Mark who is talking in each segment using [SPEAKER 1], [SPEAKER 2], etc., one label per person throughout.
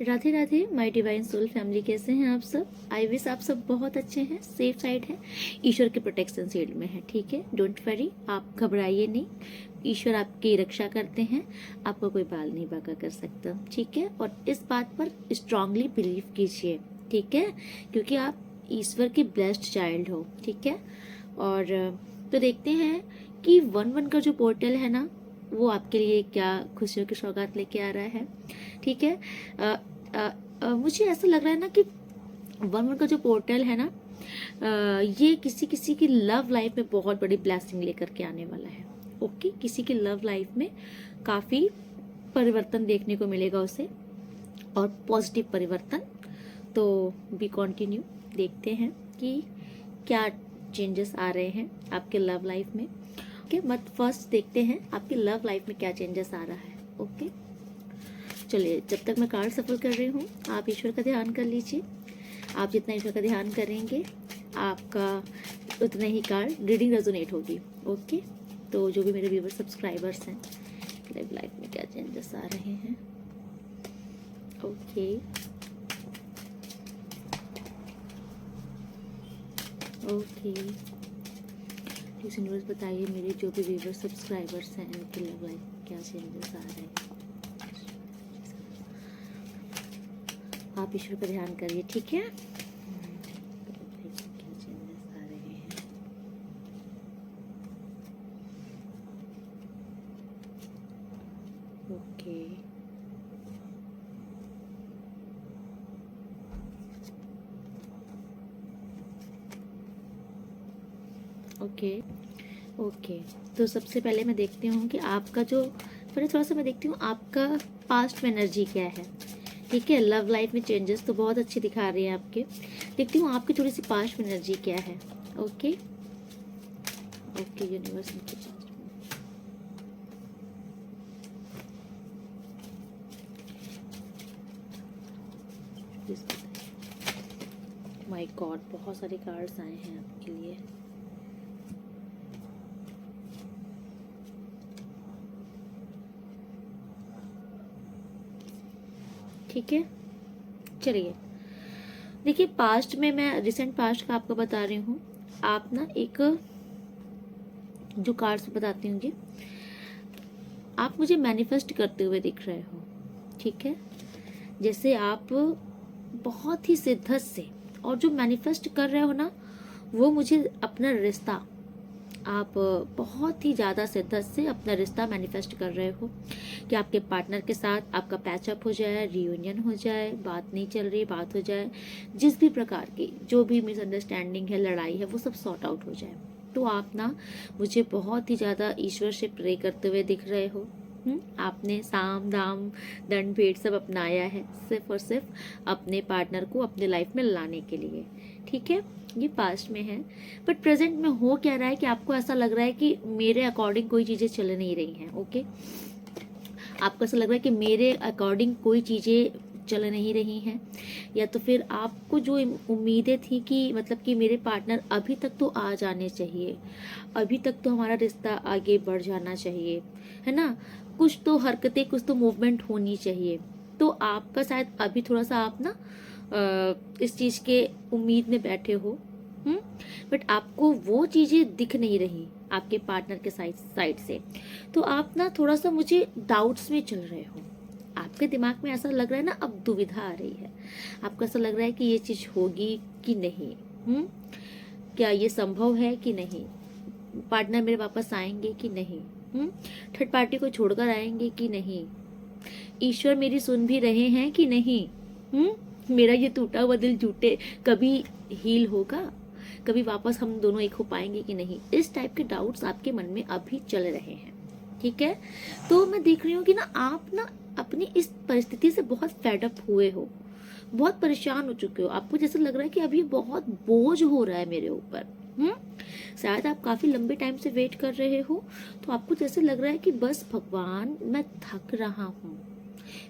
[SPEAKER 1] Radhe Radhe my divine soul family, कैसे हैं आप सब। आई विश आप सब बहुत अच्छे हैं, सेफ साइड है, ईश्वर के प्रोटेक्शन शील्ड में है। ठीक है, डोंट वरी, आप घबराइए नहीं, ईश्वर आपकी रक्षा करते हैं, आपको कोई बाल नहीं बांका कर सकता। ठीक है, और इस बात पर स्ट्रांगली बिलीव कीजिए। ठीक है, क्योंकि आप ईश्वर की ब्लेस्ड चाइल्ड हो। ठीक है, और तो देखते हैं कि 1-1 का जो पोर्टल है ना, वो आपके लिए क्या खुशियों की सौगात लेके आ रहा है। ठीक है, मुझे ऐसा लग रहा है ना कि 1-1 का जो पोर्टल है ना, ये किसी किसी की लव लाइफ में बहुत बड़ी ब्लेसिंग लेकर के आने वाला है। ओके, किसी की लव लाइफ में काफ़ी परिवर्तन देखने को मिलेगा उसे, और पॉजिटिव परिवर्तन। तो बी कंटिन्यू, देखते हैं कि क्या चेंजेस आ रहे हैं आपके लव लाइफ में। ओके, मत फर्स्ट देखते हैं आपके लव लाइफ में क्या चेंजेस आ रहा है। ओके, चलिए, जब तक मैं कार्ड सफल कर रही हूँ, आप ईश्वर का ध्यान कर लीजिए। आप जितना ईश्वर का ध्यान करेंगे, आपका उतना ही कार्ड रीडिंग रेजोनेट होगी। ओके, तो जो भी मेरे व्यूवर सब्सक्राइबर्स हैं, लाइव लाइफ में क्या चेंजेस आ रहे हैं। ओके ओके, प्लीज यूनिवर्स बताइए मेरे जो भी व्यूवर सब्सक्राइबर्स हैं, उनकी लव लाइफ में क्या चेंजेस आ रहे हैं। आप ईश्वर का ध्यान करिए। ठीक है, क्या चेंजेस आ रहे हैं। ओके ओके ओके, तो सबसे पहले मैं देखती हूँ कि आपका जो, पहले थोड़ा सा मैं देखती हूँ आपका पास्ट में एनर्जी क्या है। ठीक है, लव लाइफ में चेंजेस तो बहुत अच्छे दिखा रही है आपके। देखती हूँ आपकी थोड़ी सी पास्ट में एनर्जी क्या है। ओके ओके, यूनिवर्स इनके पास्ट में, माय गॉड, बहुत सारे कार्ड्स आए हैं आपके लिए। ठीक है, चलिए देखिए, पास्ट में मैं रिसेंट पास्ट का आपको बता रही हूँ। आप ना एक जो कार्ड्स बताती हूँ जी, आप मुझे मैनिफेस्ट करते हुए दिख रहे हो। ठीक है, जैसे आप बहुत ही शिद्दत से, और जो मैनिफेस्ट कर रहे हो ना, वो मुझे अपना रिश्ता, आप बहुत ही ज़्यादा शिद्दत से अपना रिश्ता मैनिफेस्ट कर रहे हो कि आपके पार्टनर के साथ आपका पैचअप हो जाए, रियूनियन हो जाए, बात नहीं चल रही बात हो जाए, जिस भी प्रकार की जो भी मिसअंडरस्टैंडिंग है, लड़ाई है, वो सब सॉर्ट आउट हो जाए। तो आप ना मुझे बहुत ही ज़्यादा ईश्वर से प्रे करते हुए दिख रहे हो। आपने साम दाम दंड भेद सब अपनाया है, सिर्फ और सिर्फ अपने पार्टनर को अपने लाइफ में लाने के लिए। ठीक है, ये पास्ट में है, बट प्रेजेंट में हो क्या रहा है कि आपको ऐसा लग रहा है कि मेरे अकॉर्डिंग कोई चीज़ें चल नहीं रही हैं। ओके, आपको ऐसा लग रहा है कि मेरे अकॉर्डिंग कोई चीज़ें चल नहीं रही हैं, या तो फिर आपको जो उम्मीदें थी कि मतलब कि मेरे पार्टनर अभी तक तो आ जाने चाहिए, अभी तक तो हमारा रिश्ता आगे बढ़ जाना चाहिए, है ना, कुछ तो हरकतें, कुछ तो मूवमेंट होनी चाहिए। तो आपका शायद अभी थोड़ा सा आप ना इस चीज़ के उम्मीद में बैठे हो, बट आपको वो चीज़ें दिख नहीं रही आपके पार्टनर के साइड से। तो आप ना थोड़ा सा मुझे डाउट्स में चल रहे हो। आपके दिमाग में ऐसा लग रहा है ना, अब दुविधा आ रही है, आपको ऐसा लग रहा है कि ये चीज़ होगी कि नहीं, क्या ये संभव है कि नहीं, पार्टनर मेरे वापस आएंगे कि नहीं, थर्ड पार्टी को छोड़कर आएंगे कि नहीं, ईश्वर मेरी सुन भी रहे हैं कि नहीं, मेरा ये टूटा हुआ दिल झूठे कभी हील होगा, कभी वापस हम दोनों एक हो पाएंगे कि नहीं। इस टाइप के डाउट्स आपके मन में अभी चल रहे हैं। ठीक है, तो मैं देख रही हूँ कि ना आप ना अपनी इस परिस्थिति से बहुत फेडअप हुए हो, बहुत परेशान हो चुके हो। आपको जैसे लग रहा है कि अभी बहुत बोझ हो रहा है मेरे ऊपर। शायद आप काफी लंबे टाइम से वेट कर रहे हो, तो आपको जैसे लग रहा है कि बस भगवान, मैं थक रहा हूँ,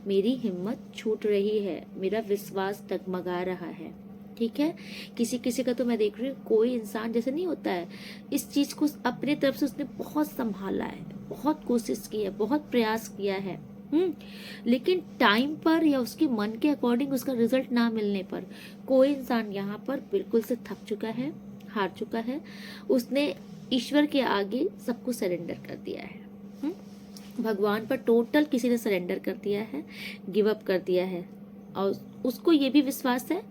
[SPEAKER 1] मेरी हिम्मत छूट रही है, मेरा विश्वास डगमगा रहा है। ठीक है, किसी किसी का तो मैं देख रही हूँ, कोई इंसान जैसे नहीं होता है, इस चीज को अपने तरफ से उसने बहुत संभाला है, बहुत कोशिश की है, बहुत प्रयास किया है, लेकिन टाइम पर या उसके मन के अकॉर्डिंग उसका रिजल्ट ना मिलने पर कोई इंसान यहाँ पर बिल्कुल से थक चुका है, हार चुका है। उसने ईश्वर के आगे सब कुछ सरेंडर कर दिया है। भगवान पर टोटल किसी ने सरेंडर कर दिया है, गिव अप कर दिया है। और उसको ये भी विश्वास है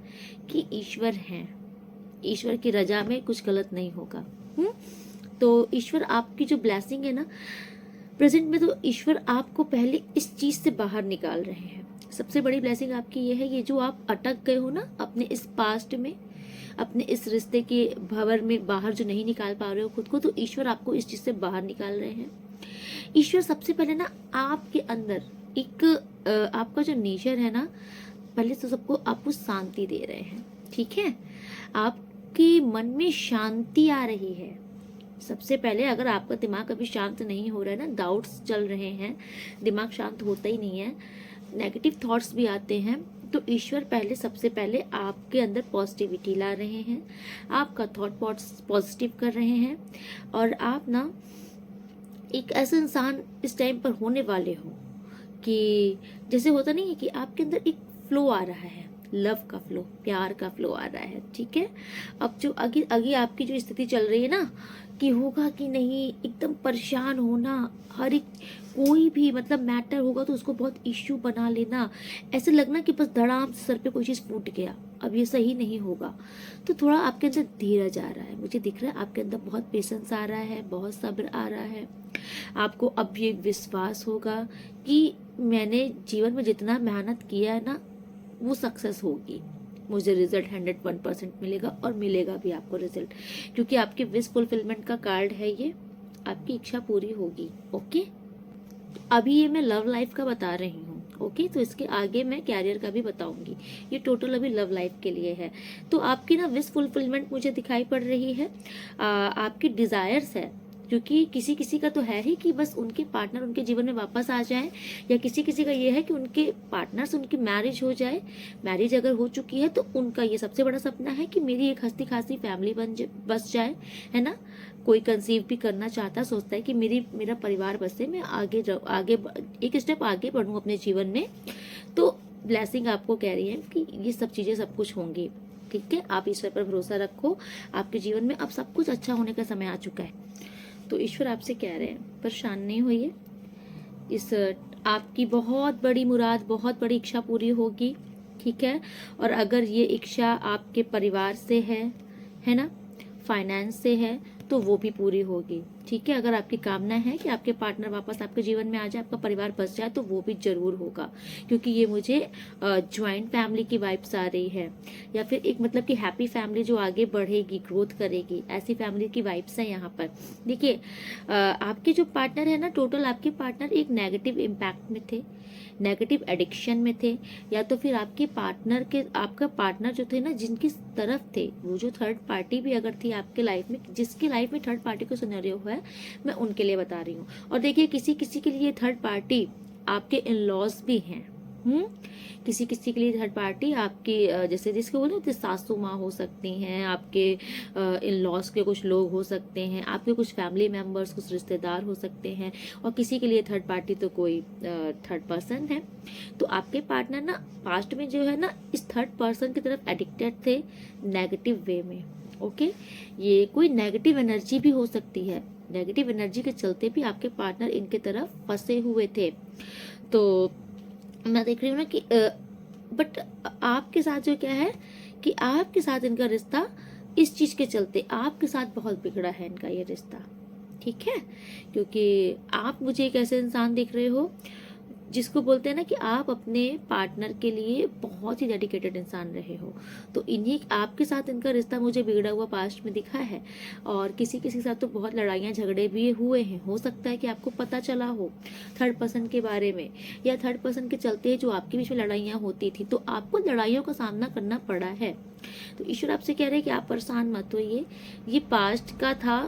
[SPEAKER 1] कि ईश्वर हैं, ईश्वर की रजा में कुछ गलत नहीं होगा। तो ईश्वर आपकी जो ब्लेसिंग है ना प्रेजेंट में, तो ईश्वर आपको पहले इस चीज से बाहर निकाल रहे हैं। सबसे बड़ी ब्लेसिंग आपकी ये है, ये जो आप अटक गए हो ना अपने इस पास्ट में, अपने इस रिश्ते के भंवर में बाहर जो नहीं निकाल पा रहे हो खुद को, तो ईश्वर आपको इस चीज से बाहर निकाल रहे हैं। ईश्वर सबसे पहले ना आपके अंदर एक आपका जो नेचर है ना, पहले तो सबको आपको शांति दे रहे हैं। ठीक है, आपके मन में शांति आ रही है। सबसे पहले अगर आपका दिमाग अभी शांत नहीं हो रहा है ना, डाउट्स चल रहे हैं, दिमाग शांत होता ही नहीं है, नेगेटिव थॉट्स भी आते हैं, तो ईश्वर पहले सबसे पहले आपके अंदर पॉजिटिविटी ला रहे हैं, आपका थॉट पॉजिटिव कर रहे हैं। और आप ना एक ऐसा इंसान इस टाइम पर होने वाले हो कि जैसे होता नहीं है कि आपके अंदर एक फ्लो आ रहा है, लव का फ्लो, प्यार का फ्लो आ रहा है। ठीक है, अब जो आगे आगे आपकी जो स्थिति चल रही है ना कि होगा कि नहीं, एकदम परेशान होना, हर एक कोई भी मतलब मैटर होगा तो उसको बहुत इश्यू बना लेना, ऐसे लगना कि बस धड़ाम से सर पे कोई चीज़ फूट गया, अब ये सही नहीं होगा। तो थोड़ा आपके अंदर धीरज आ रहा है, मुझे दिख रहा है आपके अंदर बहुत पेशेंस आ रहा है, बहुत सब्र आ रहा है। आपको अब ये विश्वास होगा कि मैंने जीवन में जितना मेहनत किया है ना वो सक्सेस होगी, मुझे रिजल्ट 101% मिलेगा और मिलेगा भी आपको रिजल्ट, क्योंकि आपके विश फुलफिलमेंट का कार्ड है ये, आपकी इच्छा पूरी होगी। ओके, अभी ये मैं लव लाइफ का बता रही हूँ। ओके, तो इसके आगे मैं कैरियर का भी बताऊंगी, ये टोटल अभी लव लाइफ के लिए है। तो आपकी ना विश फुलफिलमेंट मुझे दिखाई पड़ रही है, आपकी डिजायर्स है, क्योंकि किसी किसी का तो है ही कि बस उनके पार्टनर उनके जीवन में वापस आ जाए, या किसी किसी का ये है कि उनके पार्टनर से उनकी मैरिज हो जाए। मैरिज अगर हो चुकी है तो उनका ये सबसे बड़ा सपना है कि मेरी एक हंसती खासी फैमिली बस जाए, है ना। कोई कंसीव भी करना चाहता, सोचता है कि मेरा परिवार बसे, मैं आगे एक स्टेप आगे बढ़ूँ अपने जीवन में। तो ब्लेसिंग आपको कह रही है कि ये सब चीज़ें सब कुछ होंगी। ठीक है, आप ईश्वर पर भरोसा रखो, आपके जीवन में अब सब कुछ अच्छा होने का समय आ चुका है। तो ईश्वर आपसे कह रहे हैं परेशान नहीं होइए, इस आपकी बहुत बड़ी मुराद, बहुत बड़ी इच्छा पूरी होगी। ठीक है, और अगर ये इच्छा आपके परिवार से है ना, फाइनेंस से है, तो वो भी पूरी होगी। ठीक है, अगर आपकी कामना है कि आपके पार्टनर वापस आपके जीवन में आ जाए, आपका परिवार बस जाए, तो वो भी जरूर होगा, क्योंकि ये मुझे ज्वाइंट फैमिली की वाइब्स आ रही है, या फिर एक मतलब कि हैप्पी फैमिली जो आगे बढ़ेगी, ग्रोथ करेगी, ऐसी फैमिली की वाइब्स है यहाँ पर। देखिए, आपके जो पार्टनर है ना, टोटल आपके पार्टनर एक नेगेटिव इम्पैक्ट में थे, नेगेटिव एडिक्शन में थे, या तो फिर आपका पार्टनर जो थे ना, जिनकी तरफ थे, वो जो थर्ड पार्टी भी अगर थी आपके लाइफ में, जिसकी लाइफ में थर्ड पार्टी को सिनेरियो है, मैं उनके लिए बता रही हूँ। और देखिए, किसी किसी के लिए थर्ड पार्टी आपके इन लॉज भी हैं। किसी किसी के लिए थर्ड पार्टी आपकी जैसे जिसको बोले तो सासू माँ हो सकती हैं, आपके इन लॉज के कुछ लोग हो सकते हैं, आपके कुछ फैमिली मेंबर्स, कुछ रिश्तेदार हो सकते हैं, और किसी के लिए थर्ड पार्टी तो कोई थर्ड पर्सन है। तो आपके पार्टनर ना पास्ट में जो है ना, इस थर्ड पर्सन की तरफ एडिक्टेड थे नेगेटिव वे में। ओके, ये कोई नेगेटिव एनर्जी भी हो सकती है, नेगेटिव एनर्जी के चलते भी आपके पार्टनर इनके तरफ फंसे हुए थे। तो मैं देख रही हूँ ना कि बट आपके साथ जो क्या है कि आपके साथ इनका रिश्ता इस चीज के चलते आपके साथ बहुत बिगड़ा है इनका ये रिश्ता। ठीक है, क्योंकि आप मुझे एक ऐसे इंसान दिख रहे हो जिसको बोलते हैं ना कि आप अपने पार्टनर के लिए बहुत ही डेडिकेटेड इंसान रहे हो। तो इन्हीं आपके साथ इनका रिश्ता मुझे बिगड़ा हुआ पास्ट में दिखा है, और किसी किसी के साथ तो बहुत लड़ाइयाँ झगड़े भी हुए हैं। हो सकता है कि आपको पता चला हो थर्ड पर्सन के बारे में, या थर्ड पर्सन के चलते जो आपके बीच में लड़ाइयाँ होती थी, तो आपको लड़ाइयों का सामना करना पड़ा है। तो ईश्वर आपसे कह रहे हैं कि आप परेशान मत होइए, ये पास्ट का था,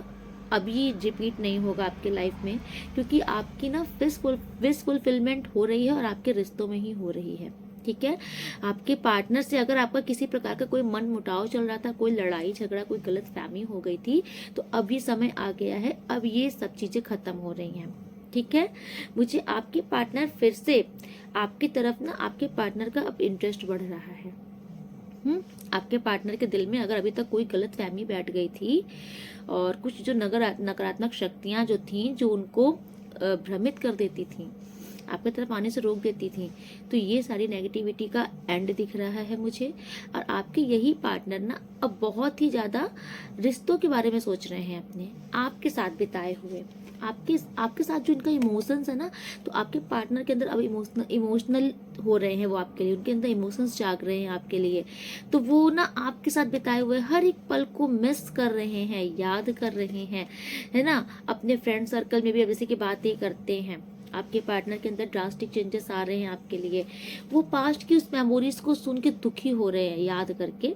[SPEAKER 1] अभी रिपीट नहीं होगा आपके लाइफ में, क्योंकि आपकी ना विश फुलफिलमेंट हो रही है और आपके रिश्तों में ही हो रही है। ठीक है, आपके पार्टनर से अगर आपका किसी प्रकार का कोई मन मुटाव चल रहा था, कोई लड़ाई झगड़ा, कोई गलत फहमी हो गई थी, तो अभी समय आ गया है, अब ये सब चीजें खत्म हो रही हैं। ठीक है। मुझे आपके पार्टनर फिर से आपकी तरफ ना, आपके पार्टनर का अब इंटरेस्ट बढ़ रहा है। आपके पार्टनर के दिल में अगर अभी तक कोई गलत फहमी बैठ गई थी और कुछ जो नकारात्मक शक्तियां जो थी, जो उनको भ्रमित कर देती थी, आपकी तरफ आने से रोक देती थी, तो ये सारी नेगेटिविटी का एंड दिख रहा है मुझे। और आपके यही पार्टनर ना अब बहुत ही ज्यादा रिश्तों के बारे में सोच रहे हैं, अपने आपके साथ बिताए हुए, आपके साथ जो इनका इमोशंस है ना, तो आपके पार्टनर के अंदर अब इमोशनल हो रहे हैं वो आपके लिए, उनके अंदर इमोशंस जाग रहे हैं आपके लिए। तो वो ना आपके साथ बिताए हुए हर एक पल को मिस कर रहे हैं, याद कर रहे हैं, है ना। अपने फ्रेंड सर्कल में भी अब जैसे की बातें करते हैं, आपके पार्टनर के अंदर ड्रास्टिक चेंजेस आ रहे हैं आपके लिए। वो पास्ट की उस मेमोरीज को सुन के दुखी हो रहे हैं, याद करके,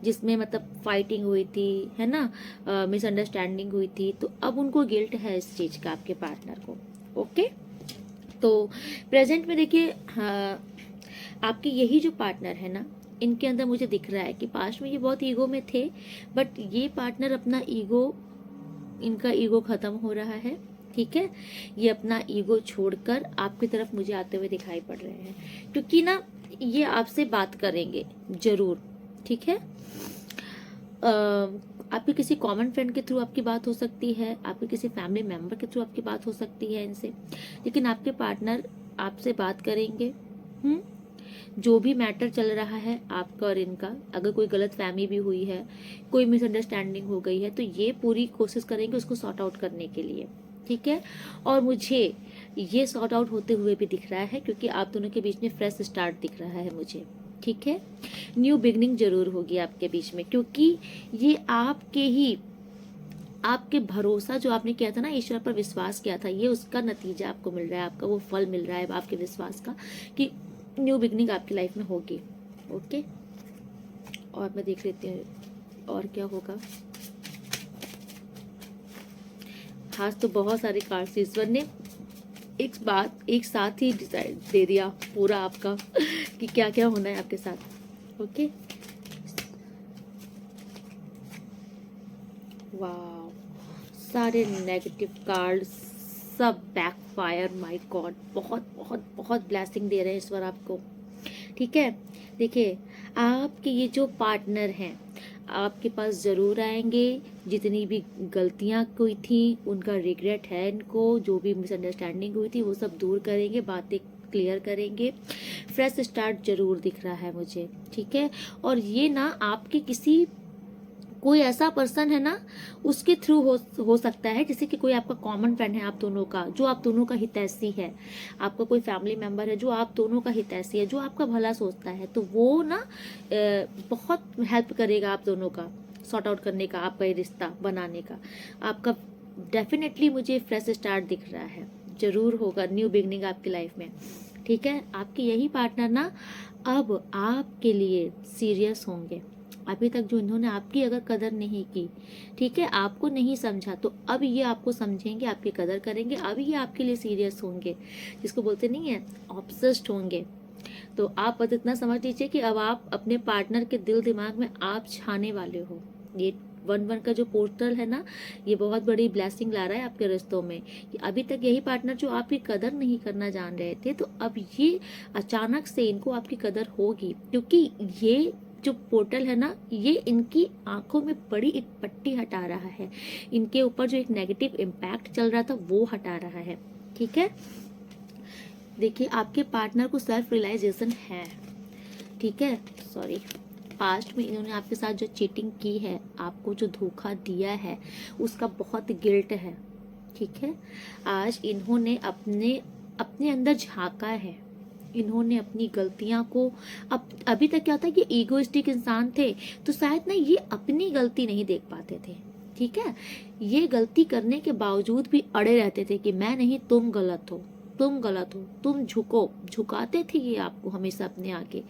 [SPEAKER 1] जिसमें मतलब फाइटिंग हुई थी, है ना, मिसअंडरस्टैंडिंग हुई थी। तो अब उनको गिल्ट है इस चीज का, आपके पार्टनर को। ओके, तो प्रेजेंट में देखिए, आपके यही जो पार्टनर है ना, इनके अंदर मुझे दिख रहा है कि पास्ट में ये बहुत ईगो में थे, बट ये पार्टनर अपना ईगो, इनका ईगो खत्म हो रहा है। ठीक है, ये अपना ईगो छोड़कर आपकी तरफ मुझे आते हुए दिखाई पड़ रहे हैं, क्योंकि ना ये आपसे बात करेंगे जरूर। ठीक है, आपके किसी कॉमन फ्रेंड के थ्रू आपकी बात हो सकती है, आपके किसी फैमिली मेंबर के थ्रू आपकी बात हो सकती है इनसे, लेकिन आपके पार्टनर आपसे बात करेंगे। जो भी मैटर चल रहा है आपका और इनका, अगर कोई गलत फहमी भी हुई है, कोई मिसअंडरस्टैंडिंग हो गई है, तो ये पूरी कोशिश करेंगे उसको सॉर्ट आउट करने के लिए। ठीक है, और मुझे ये सॉर्ट आउट होते हुए भी दिख रहा है, क्योंकि आप दोनों के बीच में फ्रेश स्टार्ट दिख रहा है मुझे। ठीक है, न्यू बिगनिंग जरूर होगी आपके बीच में, क्योंकि ये आपके भरोसा जो आपने किया था ना, ईश्वर पर विश्वास किया था, ये उसका नतीजा आपको मिल रहा है, आपका वो फल मिल रहा है आपके विश्वास का, कि न्यू बिगनिंग आपकी लाइफ में होगी। ओके, और मैं देख लेती हूँ और क्या होगा। आज तो बहुत सारे कार्ड्स ईश्वर ने एक साथ ही डिसाइड दे दिया पूरा आपका कि क्या क्या होना है आपके साथ। ओके, वाह, सारे नेगेटिव कार्ड्स सब बैकफायर। माय गॉड, बहुत बहुत बहुत ब्लेसिंग दे रहे हैं ईश्वर आपको। ठीक है, देखिए, आपके ये जो पार्टनर हैं आपके पास जरूर आएंगे। जितनी भी गलतियां हुई थी उनका रिग्रेट है इनको, जो भी मिसअंडरस्टैंडिंग हुई थी वो सब दूर करेंगे, बातें क्लियर करेंगे, फ्रेश स्टार्ट जरूर दिख रहा है मुझे। ठीक है, और ये ना आपके किसी कोई ऐसा पर्सन है ना, उसके थ्रू हो सकता है, जैसे कि कोई आपका कॉमन फ्रेंड है आप दोनों का, जो आप दोनों का हितैषी है, आपका कोई फैमिली मेंबर है जो आप दोनों का हितैषी है, जो आपका भला सोचता है, तो वो ना बहुत हेल्प करेगा आप दोनों का सॉर्ट आउट करने का, आपका ये रिश्ता बनाने का। आपका डेफिनेटली मुझे फ्रेश स्टार्ट दिख रहा है, जरूर होगा न्यू बिगनिंग आपकी लाइफ में। ठीक है, आपके यही पार्टनर ना अब आपके लिए सीरियस होंगे। अभी तक जो इन्होंने आपकी अगर कदर नहीं की, ठीक है, आपको नहीं समझा, तो अब ये आपको समझेंगे, आपकी कदर करेंगे, अब ये आपके लिए सीरियस होंगे, जिसको बोलते नहीं है ऑब्सेस्ड होंगे। तो आप बस इतना समझ लीजिए कि अब आप अपने पार्टनर के दिल दिमाग में आप छाने वाले हो। ये 1-1 का जो पोर्टल है ना, ये बहुत बड़ी ब्लेसिंग ला रहा है आपके रिश्तों में। अभी तक यही पार्टनर जो आपकी कदर नहीं करना जान रहे थे, तो अब ये अचानक से इनको आपकी कदर होगी, क्योंकि ये जो पोर्टल है ना, ये इनकी आंखों में बड़ी एक पट्टी हटा रहा है, इनके ऊपर जो एक नेगेटिव इम्पैक्ट चल रहा था वो हटा रहा है। ठीक है, देखिए, आपके पार्टनर को सेल्फ रियलाइजेशन है। ठीक है, सॉरी, पास्ट में इन्होंने आपके साथ जो चीटिंग की है, आपको जो धोखा दिया है, उसका बहुत गिल्ट है। ठीक है, आज इन्होंने अपने अंदर झांका है, इन्होंने अपनी गलतियां को अभी तक क्या था, ये ईगोइस्टिक इंसान थे, तो शायद ना ये अपनी गलती नहीं देख पाते थे। ठीक है, ये गलती करने के बावजूद भी अड़े रहते थे कि मैं नहीं, तुम गलत हो, तुम गलत हो, तुम झुकाते थे ये आपको हमेशा अपने आगे।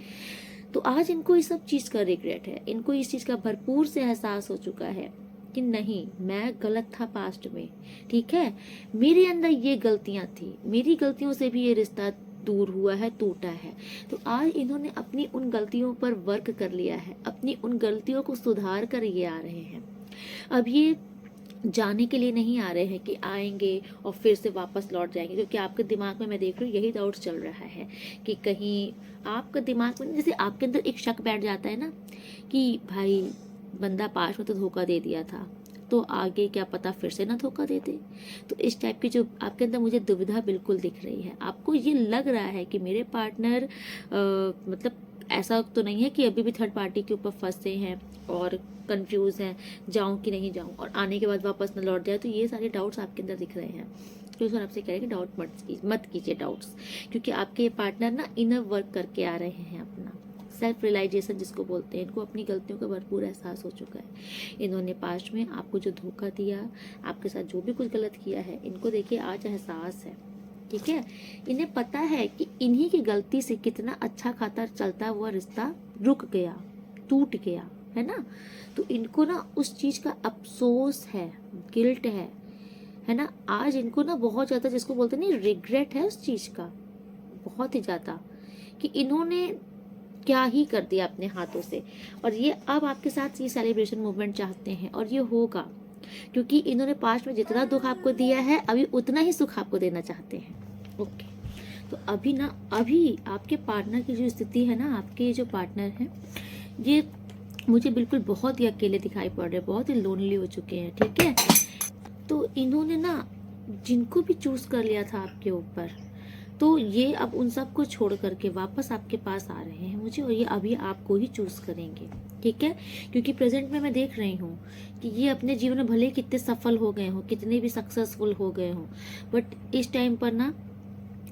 [SPEAKER 1] तो आज इनको इस सब चीज का रिग्रेट है, इनको इस चीज का भरपूर से एहसास हो चुका है कि नहीं, मैं गलत था पास्ट में। ठीक है, मेरे अंदर ये गलतियां थी, मेरी गलतियों से भी ये रिश्ता दूर हुआ है, टूटा है। तो आज इन्होंने अपनी उन गलतियों पर वर्क कर लिया है, अपनी उन गलतियों को सुधार कर ये आ रहे हैं। अब ये जाने के लिए नहीं आ रहे हैं कि आएंगे और फिर से वापस लौट जाएंगे, क्योंकि आपके दिमाग में मैं देख रही हूँ यही डाउट्स चल रहा है कि कहीं आपका दिमाग में जैसे आपके अंदर एक शक बैठ जाता है ना कि भाई बंदा पास में तो धोखा दे दिया था, तो आगे क्या पता फिर से ना धोखा दे दे। तो इस टाइप की जो आपके अंदर मुझे दुविधा बिल्कुल दिख रही है। आपको ये लग रहा है कि मेरे पार्टनर मतलब ऐसा तो नहीं है कि अभी भी थर्ड पार्टी के ऊपर फंसे हैं और कंफ्यूज हैं, जाऊं कि नहीं जाऊं, और आने के बाद वापस न लौट जाए। तो ये सारे डाउट्स आपके अंदर दिख रहे हैं। तो सर आपसे कह रहे हैं कि डाउट मत कीजिए डाउट्स, क्योंकि आपके पार्टनर ना इनर वर्क करके आ रहे हैं अपना सेल्फ रियलाइजेशन जिसको बोलते हैं। इनको अपनी गलतियों का भरपूर एहसास हो चुका है। इन्होंने पास्ट में आपको जो धोखा दिया, आपके साथ जो भी कुछ गलत किया है, इनको देखिए आज एहसास है। ठीक है, इन्हें पता है कि इन्हीं की गलती से कितना अच्छा खातर चलता हुआ रिश्ता रुक गया, टूट गया, है ना। तो इनको ना उस चीज का अफसोस है, गिल्ट है ना। आज इनको ना बहुत ज्यादा जिसको बोलते नहीं रिग्रेट है उस चीज का, बहुत ही ज्यादा, कि इन्होंने क्या ही कर दिया अपने हाथों से। और ये अब आपके साथ ये सेलिब्रेशन मूवमेंट चाहते हैं, और ये होगा क्योंकि इन्होंने पास्ट में जितना दुख आपको दिया है अभी उतना ही सुख आपको देना चाहते हैं। ओके, तो अभी आपके पार्टनर की जो स्थिति है ना, आपके जो पार्टनर हैं ये मुझे बिल्कुल बहुत ही अकेले दिखाई पड़ रहे हैं, बहुत ही लोनली हो चुके हैं। ठीक है, तो इन्होंने ना जिनको भी चूज कर लिया था आपके ऊपर, तो ये अब उन सब को छोड़ करके वापस आपके पास आ रहे हैं मुझे, और ये अभी आपको ही चूज करेंगे। ठीक है, क्योंकि प्रेजेंट में मैं देख रही हूँ कि ये अपने जीवन में भले कितने सफल हो गए हों, कितने भी सक्सेसफुल हो गए हों, बट इस टाइम पर ना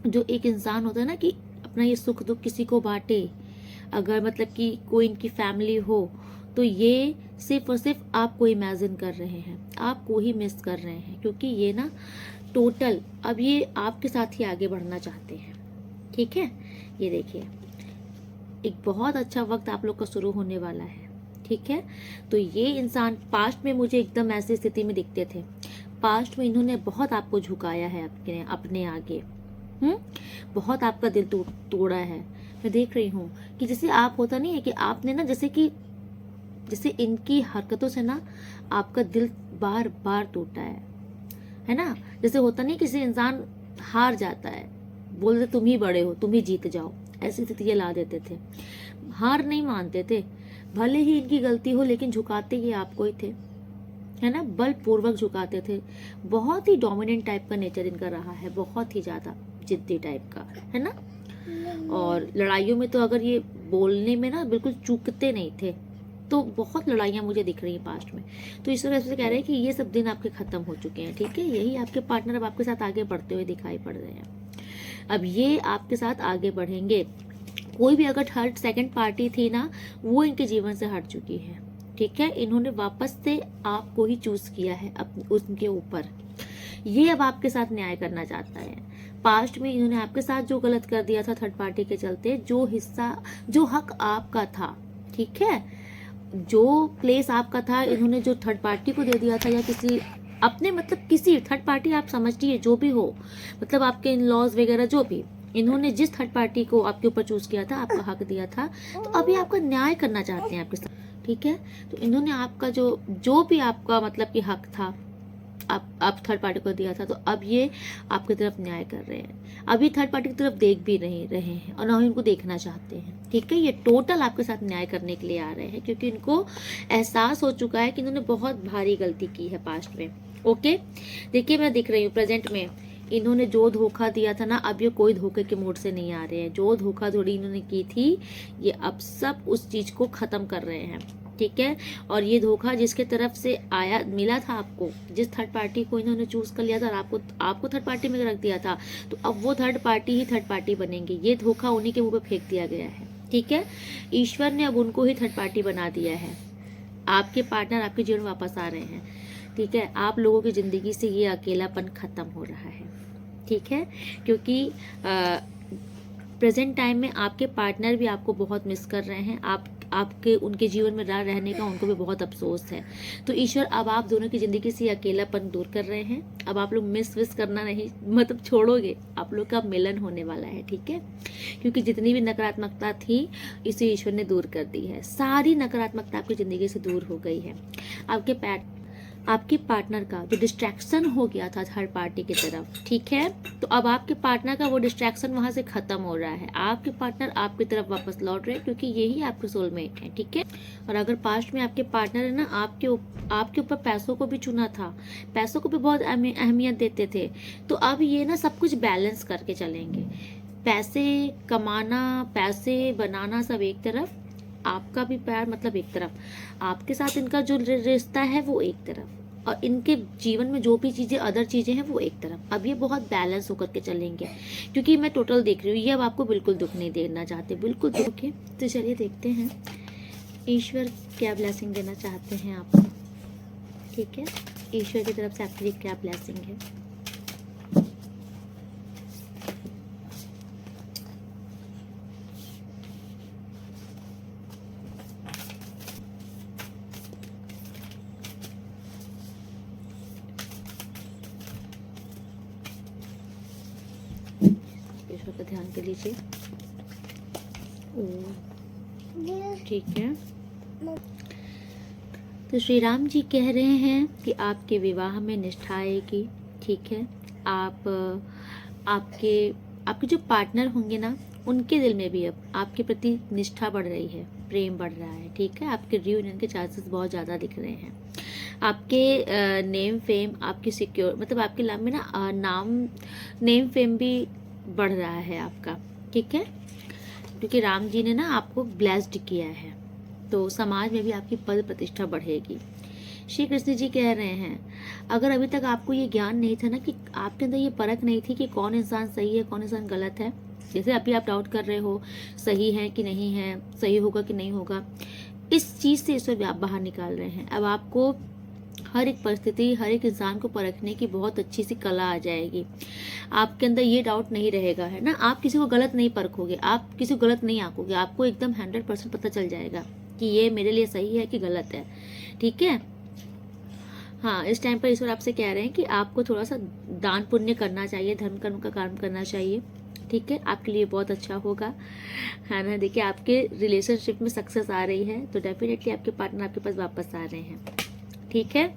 [SPEAKER 1] जो एक इंसान होता है ना कि अपना ये सुख दुख किसी को बांटे, अगर मतलब कि कोई इनकी फैमिली हो, तो ये सिर्फ और सिर्फ आपको इमेजिन कर रहे हैं, आपको ही मिस कर रहे हैं, क्योंकि ये ना टोटल अब ये आपके साथ ही आगे बढ़ना चाहते हैं। ठीक है, ये देखिए एक बहुत अच्छा वक्त आप लोग का शुरू होने वाला है। ठीक है, तो ये इंसान पास्ट में मुझे एकदम ऐसी स्थिति में दिखते थे, पास्ट में इन्होंने बहुत आपको झुकाया है अपने आगे, बहुत आपका दिल तोड़ा है। मैं देख रही हूँ कि जैसे आप होता नहीं है कि आपने ना जैसे इनकी हरकतों से ना आपका दिल बार बार टूटा है ना। जैसे होता नहीं किसी इंसान हार जाता है, बोलते तुम ही बड़े हो, तुम ही जीत जाओ, ऐसी स्थिति ये ला देते थे। हार नहीं मानते थे, भले ही इनकी गलती हो, लेकिन झुकाते ये आपको ही थे, है ना, बलपूर्वक झुकाते थे। बहुत ही डोमिनेंट टाइप का नेचर इनका रहा है, बहुत ही ज्यादा जिद्दी टाइप का, है ना। और लड़ाइयों में तो अगर ये बोलने में ना बिल्कुल चूकते नहीं थे, तो बहुत लड़ाइयाँ मुझे दिख रही हैं पास्ट में। तो इस वजह से कह रहे हैं कि ये सब दिन आपके खत्म हो चुके हैं। ठीक है, यही आपके पार्टनर अब आपके साथ आगे बढ़ते हुए दिखाई पड़ रहे हैं। अब ये आपके साथ आगे बढ़ेंगे। कोई भी अगर थर्ड सेकंड पार्टी थी ना, वो इनके जीवन से हट चुकी है। ठीक है, इन्होंने वापस से आपको ही चूज किया है उनके ऊपर। ये अब आपके साथ न्याय करना चाहता है। पास्ट में इन्होंने आपके साथ जो गलत कर दिया था थर्ड पार्टी के चलते, जो हक आपका था, ठीक है, जो प्लेस आपका था, इन्होंने जो थर्ड पार्टी को दे दिया था, या किसी अपने मतलब किसी थर्ड पार्टी आप समझिए जो भी हो, मतलब आपके इन लॉज वगैरह जो भी, इन्होंने जिस थर्ड पार्टी को आपके ऊपर चूज किया था, आपका हक दिया था, तो अभी आपका न्याय करना चाहते हैं आपके साथ। ठीक है, तो इन्होंने आपका जो भी आपका मतलब कि हक था आप थर्ड पार्टी को दिया था, तो अब ये आपकी तरफ न्याय कर रहे हैं। अभी थर्ड पार्टी की तरफ देख भी नहीं रहे हैं और ना ही उनको देखना चाहते हैं। ठीक है, ये टोटल आपके साथ न्याय करने के लिए आ रहे हैं, क्योंकि इनको एहसास हो चुका है कि इन्होंने बहुत भारी गलती की है पास्ट में। ओके, देखिए मैं दिख रही हूँ प्रेजेंट में इन्होंने जो धोखा दिया था ना, अब ये कोई धोखे के मूड से नहीं आ रहे हैं। जो धोखाधड़ी इन्होंने की थी, ये अब सब उस चीज को खत्म कर रहे हैं। ठीक है, और ये धोखा जिसके तरफ से आया मिला था आपको, जिस थर्ड पार्टी को इन्होंने चूज कर लिया था और आपको थर्ड पार्टी में रख दिया था, तो अब वो थर्ड पार्टी ही थर्ड पार्टी बनेंगे। ये धोखा उन्हीं के मुंह पे फेंक दिया गया है। ठीक है, ईश्वर ने अब उनको ही थर्ड पार्टी बना दिया है। आपके पार्टनर आपके जीवन में वापस आ रहे हैं। ठीक है, आप लोगों की जिंदगी से ये अकेलापन खत्म हो रहा है। ठीक है, क्योंकि प्रेजेंट टाइम में आपके पार्टनर भी आपको बहुत मिस कर रहे हैं। आपके उनके जीवन में रहने का उनको भी बहुत अफसोस है। तो ईश्वर अब आप दोनों की जिंदगी से अकेलापन दूर कर रहे हैं। अब आप लोग मिस करना नहीं, मतलब छोड़ोगे, आप लोग का मिलन होने वाला है। ठीक है, क्योंकि जितनी भी नकारात्मकता थी, इसे ईश्वर ने दूर कर दी है। सारी नकारात्मकता आपकी जिंदगी से दूर हो गई है। आपके आपके पार्टनर का जो डिस्ट्रैक्शन हो गया था थर्ड पार्टी की तरफ, ठीक है, तो अब आपके पार्टनर का वो डिस्ट्रैक्शन वहां से खत्म हो रहा है। आपके पार्टनर आपकी तरफ वापस लौट रहे हैं, क्योंकि यही आपके सोलमेट है, ठीक है। और अगर पास्ट में आपके पार्टनर है ना आपके ऊपर पैसों को भी चुना था, पैसों को भी बहुत अहमियत देते थे, तो अब ये ना सब कुछ बैलेंस करके चलेंगे। पैसे कमाना, पैसे बनाना सब एक तरफ, आपका भी प्यार मतलब एक तरफ, आपके साथ इनका जो रिश्ता है वो एक तरफ, और इनके जीवन में जो भी चीज़ें अदर चीज़ें हैं वो एक तरफ। अब ये बहुत बैलेंस होकर के चलेंगे, क्योंकि मैं टोटल देख रही हूँ ये अब आपको बिल्कुल दुख नहीं देना चाहते, बिल्कुल दुख है। तो चलिए देखते हैं ईश्वर क्या ब्लेसिंग देना चाहते हैं आपको, ठीक है। ईश्वर की तरफ से आपके लिए क्या ब्लेसिंग है। ईश्वर का ध्यान कर लीजिए। ठीक है, तो श्री राम जी कह रहे हैं कि आपके विवाह में निष्ठा आएगी, ठीक है। आपके जो पार्टनर होंगे ना, उनके दिल में भी अब आपके प्रति निष्ठा बढ़ रही है, प्रेम बढ़ रहा है, ठीक है। आपके रियूनियन के चांसेस बहुत ज़्यादा दिख रहे हैं। आपके नेम फेम, आपकी सिक्योर मतलब आपके नाम में ना नेम फेम भी बढ़ रहा है आपका, ठीक है, क्योंकि राम जी ने ना आपको ब्लेस्ड किया है, तो समाज में भी आपकी पद प्रतिष्ठा बढ़ेगी। श्री कृष्ण जी कह रहे हैं, अगर अभी तक आपको ये ज्ञान नहीं था ना, कि आपके अंदर ये परख नहीं थी कि कौन इंसान सही है कौन इंसान गलत है, जैसे अभी आप डाउट कर रहे हो सही है कि नहीं है, सही होगा कि नहीं होगा, इस चीज़ से ईश्वर आप बाहर निकाल रहे हैं। अब आपको हर एक परिस्थिति, हर एक इंसान को परखने की बहुत अच्छी सी कला आ जाएगी। आपके अंदर ये डाउट नहीं रहेगा, है ना। आप किसी को गलत नहीं परखोगे, आप किसी को गलत नहीं आंकोगे, आपको एकदम 100% पता चल जाएगा कि ये मेरे लिए सही है कि गलत है, ठीक है। हाँ, इस टाइम पर ईश्वर आपसे कह रहे हैं कि आपको थोड़ा सा दान पुण्य करना चाहिए, धर्म कर्म का काम करना चाहिए, ठीक है, आपके लिए बहुत अच्छा होगा, है ना। देखिए आपके रिलेशनशिप में सक्सेस आ रही है, तो डेफिनेटली आपके पार्टनर आपके पास वापस आ रहे हैं, ठीक है।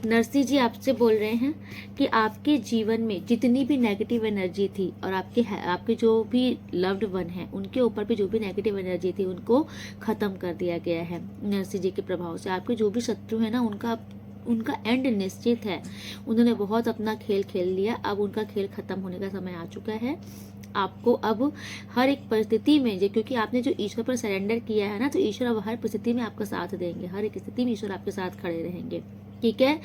[SPEAKER 1] नरसी जी आपसे बोल रहे हैं कि आपके जीवन में जितनी भी नेगेटिव एनर्जी थी, और आपके जो भी लव्ड वन है उनके ऊपर भी जो भी नेगेटिव एनर्जी थी उनको खत्म कर दिया गया है नरसी जी के प्रभाव से। आपके जो भी शत्रु है ना, उनका एंड निश्चित है। उन्होंने बहुत अपना खेल खेल लिया, अब उनका खेल खत्म होने का समय आ चुका है। आपको अब हर एक परिस्थिति में, क्योंकि आपने जो ईश्वर पर सरेंडर किया है ना, तो ईश्वर अब हर परिस्थिति में आपका साथ देंगे, हर एक स्थिति में ईश्वर आपके साथ खड़े रहेंगे, ठीक है।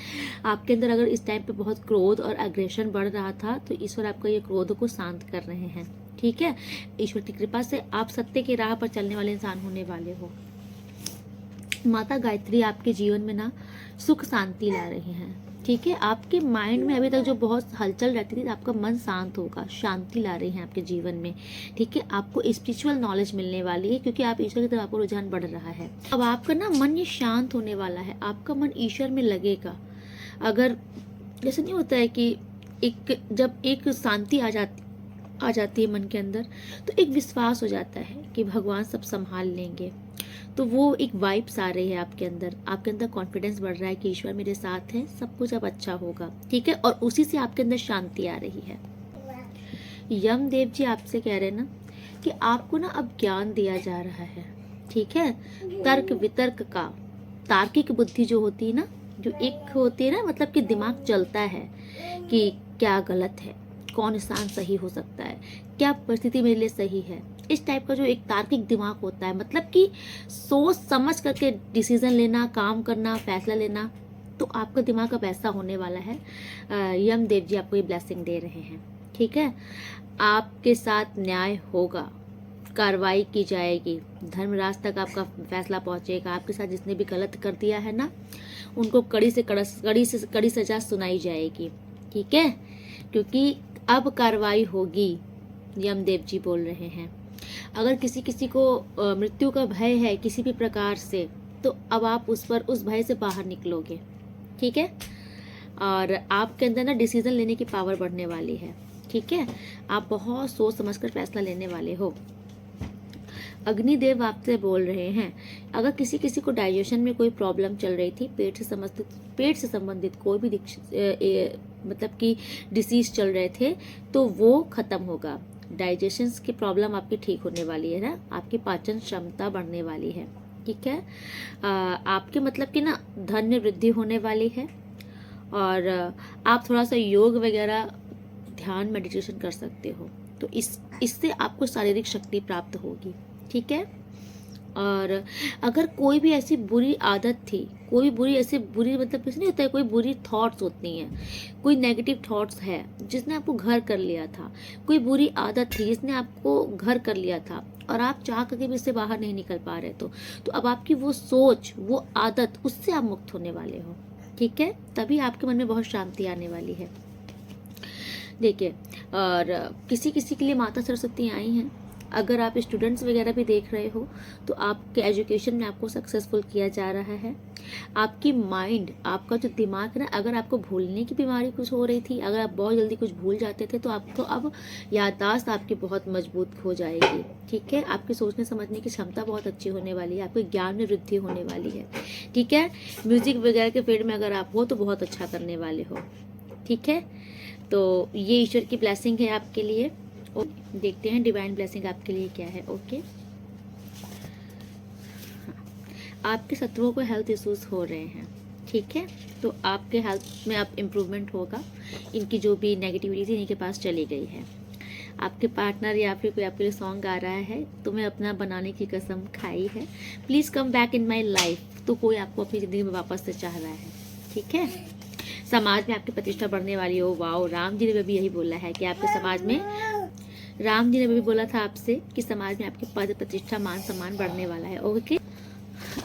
[SPEAKER 1] आपके अंदर अगर इस टाइम पे बहुत क्रोध और एग्रेशन बढ़ रहा था, तो ईश्वर आपका ये क्रोध को शांत कर रहे हैं, ठीक है। ईश्वर की कृपा से आप सत्य की राह पर चलने वाले इंसान होने वाले हो। माता गायत्री आपके जीवन में ना सुख शांति ला रही हैं, ठीक है। आपके माइंड में अभी तक जो बहुत हलचल रहती थी, आपका मन शांत होगा, शांति ला रही है आपके जीवन में, ठीक है। आपको स्पिरिचुअल नॉलेज मिलने वाली है, क्योंकि आप ईश्वर की तरफ आपको रुझान बढ़ रहा है। अब आपका ना मन ये शांत होने वाला है, आपका मन ईश्वर में लगेगा। अगर जैसे नहीं होता है कि जब एक शांति आ जाती है मन के अंदर, तो एक विश्वास हो जाता है कि भगवान सब संभाल लेंगे, तो वो एक वाइब्स आ रही है आपके अंदर कॉन्फिडेंस बढ़ रहा है कि ईश्वर मेरे साथ है, सब कुछ अब अच्छा होगा, ठीक है। और उसी से आपके अंदर शांति आ रही है। यमदेव जी आपसे कह रहे हैं ना कि आपको ना अब ज्ञान दिया जा रहा है, ठीक है। तर्क वितर्क का, तार्किक बुद्धि जो होती है ना, जो एक होती है ना, मतलब कि दिमाग चलता है कि क्या गलत है, कौन इंसान सही हो सकता है, क्या परिस्थिति मेरे लिए सही है, इस टाइप का जो एक तार्किक दिमाग होता है, मतलब कि सोच समझ करके डिसीजन लेना, काम करना, फैसला लेना, तो आपका दिमाग अब ऐसा होने वाला है। यमदेव जी आपको ये ब्लेसिंग दे रहे हैं, ठीक है। आपके साथ न्याय होगा, कार्रवाई की जाएगी, धर्मराज तक आपका फैसला पहुंचेगा। आपके साथ जिसने भी गलत कर दिया है ना, उनको कड़ी से कड़ी सजा सुनाई जाएगी, ठीक है, क्योंकि अब कार्रवाई होगी, यमदेव जी बोल रहे हैं। अगर किसी को मृत्यु का भय है किसी भी प्रकार से, तो अब आप उस भय से बाहर निकलोगे, ठीक है। और आपके अंदर ना डिसीजन लेने की पावर बढ़ने वाली है, ठीक है। आप बहुत सोच समझकर फैसला लेने वाले हो। अग्निदेव आपसे बोल रहे हैं। अगर किसी किसी को डाइजेशन में कोई प्रॉब्लम चल रही थी, पेट से संबंधित कोई भी मतलब कि डिसीज चल रहे थे, तो वो खत्म होगा। डाइजेशन की प्रॉब्लम आपकी ठीक होने वाली है ना, आपकी पाचन क्षमता बढ़ने वाली है, ठीक है। आपके मतलब कि ना धन में वृद्धि होने वाली है, और आप थोड़ा सा योग वगैरह ध्यान मेडिटेशन कर सकते हो, तो इससे आपको शारीरिक शक्ति प्राप्त होगी, ठीक है। और अगर कोई भी ऐसी बुरी आदत थी, कोई बुरी ऐसी बुरी मतलब कुछ नहीं होता है, कोई बुरी थॉट्स होती हैं, कोई नेगेटिव थॉट्स है जिसने आपको घर कर लिया था, कोई बुरी आदत थी जिसने आपको घर कर लिया था और आप चाह करके भी इससे बाहर नहीं निकल पा रहे, तो अब आपकी वो सोच, वो आदत, उससे आप मुक्त होने वाले हो, ठीक है। तभी आपके मन में बहुत शांति आने वाली है। देखिए, और किसी किसी के लिए माता सरस्वती आई हैं। अगर आप स्टूडेंट्स वगैरह भी देख रहे हो, तो आपके एजुकेशन में आपको सक्सेसफुल किया जा रहा है। आपकी माइंड, आपका जो दिमाग है ना, अगर आपको भूलने की बीमारी कुछ हो रही थी, अगर आप बहुत जल्दी कुछ भूल जाते थे, तो आपको अब याददाश्त आपकी बहुत मजबूत हो जाएगी, ठीक है। आपकी सोचने समझने की क्षमता बहुत अच्छी होने वाली है, आपके ज्ञान में वृद्धि होने वाली है, ठीक है। म्यूजिक वगैरह के फील्ड में अगर आप हो तो बहुत अच्छा करने वाले हो, ठीक है। तो ये ईश्वर की ब्लेसिंग है आपके लिए। देखते हैं डिवाइन ब्लेसिंग आपके लिए क्या है। ओके, आपके शत्रुओं को हेल्थ इश्यूज हो रहे हैं, ठीक है, तो आपके हेल्थ में अब इम्प्रूवमेंट होगा। इनकी जो भी नेगेटिविटी थी इनके पास चली गई है। आपके पार्टनर या फिर कोई आपके लिए सॉन्ग गा रहा है, तुम्हें अपना बनाने की कसम खाई है, please come back in my life, तो कोई आपको अपनी ज़िंदगी में वापस से चाह रहा है, ठीक है। समाज में आपकी प्रतिष्ठा बढ़ने वाली हो। वाओ, राम जी ने भी यही बोला है कि आपके समाज में, राम जी ने भी बोला था आपसे कि समाज में आपकी पद प्रतिष्ठा मान सम्मान बढ़ने वाला है। Okay,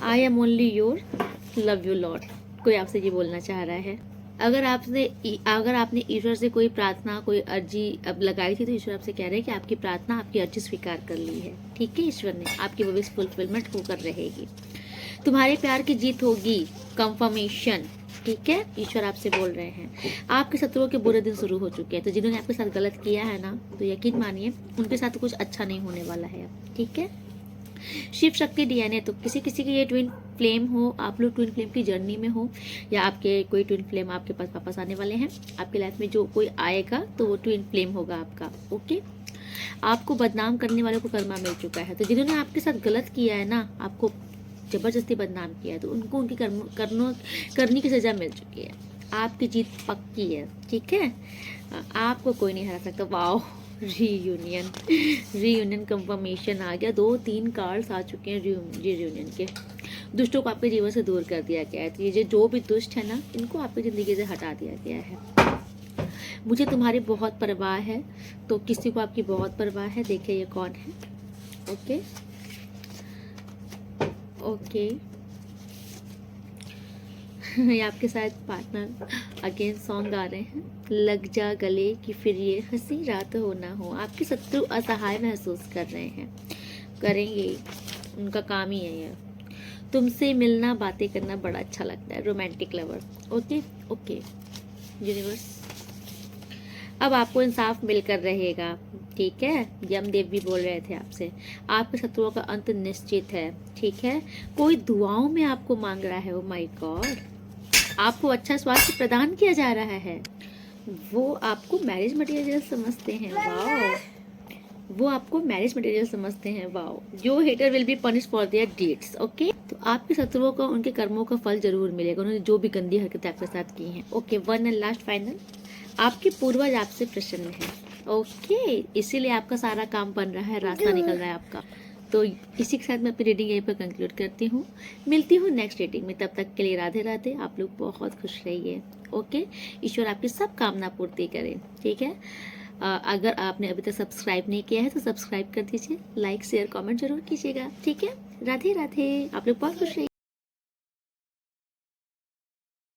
[SPEAKER 1] I am only your, love you Lord, कोई आपसे ये बोलना चाह रहा है। अगर आपने ईश्वर से कोई प्रार्थना, कोई अर्जी अब लगाई थी, तो ईश्वर आपसे कह रहे हैं कि आपकी प्रार्थना, आपकी अर्जी स्वीकार कर ली है, ठीक है। ईश्वर ने आपकी वो विश फुलफिलमेंट होकर रहेगी। तुम्हारे प्यार की जीत होगी, कंफर्मेशन, ठीक है। ईश्वर आपसे बोल रहे हैं। आपके शत्रुओं के बुरे दिन शुरू हो चुके हैं, तो जिन्होंने आपके साथ गलत किया है ना, तो यकीन मानिए उनके साथ कुछ अच्छा नहीं होने वाला है अब, ठीक है। शिव शक्ति डीएनए, तो किसी किसी की ये ट्विन फ्लेम हो, आप लोग ट्विन फ्लेम की जर्नी में हो, या आपके कोई ट्विन फ्लेम आपके पास वापस आने वाले हैं। आपकी लाइफ में जो कोई आएगा तो वो ट्विन फ्लेम होगा आपका, ओके। आपको बदनाम करने वालों को कर्मा मिल चुका है, तो जिन्होंने आपके साथ गलत किया है ना, आपको जबरदस्ती बदनाम किया है, तो उनको उनकी करनी की सजा मिल चुकी है। आपकी जीत पक्की है, ठीक है। आपको कोई नहीं हरा सकता। वाओ, रीयूनियन कंफर्मेशन आ गया। 2-3 कार्ड्स आ चुके हैं रीयूनियन के। दुष्टों को आपके जीवन से दूर कर दिया गया है, तो ये जो भी दुष्ट है ना, इनको आपकी ज़िंदगी से हटा दिया गया है। मुझे तुम्हारी बहुत परवाह है, तो किसी को आपकी बहुत परवाह है। देखिए ये कौन है। ओके ओके, ये आपके साथ पार्टनर अगेन सॉन्ग गा रहे हैं। लग जा गले कि फिर ये हंसी रात हो ना हो। आपके शत्रु असहाय महसूस कर रहे हैं, करेंगे, उनका काम ही है ये। तुमसे मिलना, बातें करना बड़ा अच्छा लगता है, romantic lover. Okay okay universe, अब आपको इंसाफ मिलकर रहेगा, ठीक है। यमदेव भी बोल रहे थे आपसे। आपके शत्रुओं का अंत निश्चित है, ठीक है। कोई दुआओं में आपको मांग रहा है। ओ माय गॉड, आपको अच्छा स्वास्थ्य प्रदान किया जा रहा है। वो आपको मैरिज मटेरियल समझते हैं। वाओ, वो आपको मैरिज मटेरियल समझते हैं। वाओ, जो hater will be punish for their deeds. Okay, तो आपके शत्रुओं को उनके कर्मों का फल जरूर मिलेगा, उन्होंने जो भी गंदी हरकतें आपके साथ की हैं। Okay, one and last final, आपके पूर्वज आपसे प्रसन्न है। ओके, इसीलिए आपका सारा काम बन रहा है, रास्ता निकल रहा है आपका। तो इसी के साथ मैं अपनी रीडिंग यहीं पर कंक्लूड करती हूँ। मिलती हूँ नेक्स्ट रीडिंग में, तब तक के लिए राधे राधे। आप लोग बहुत खुश रहिए। ओके, ईश्वर आपकी सब कामना पूर्ति करे, ठीक है। अगर आपने अभी तक सब्सक्राइब नहीं किया है तो सब्सक्राइब कर दीजिए, लाइक शेयर कमेंट जरूर कीजिएगा, ठीक है। राधे राधे, आप लोग बहुत खुश रहिए।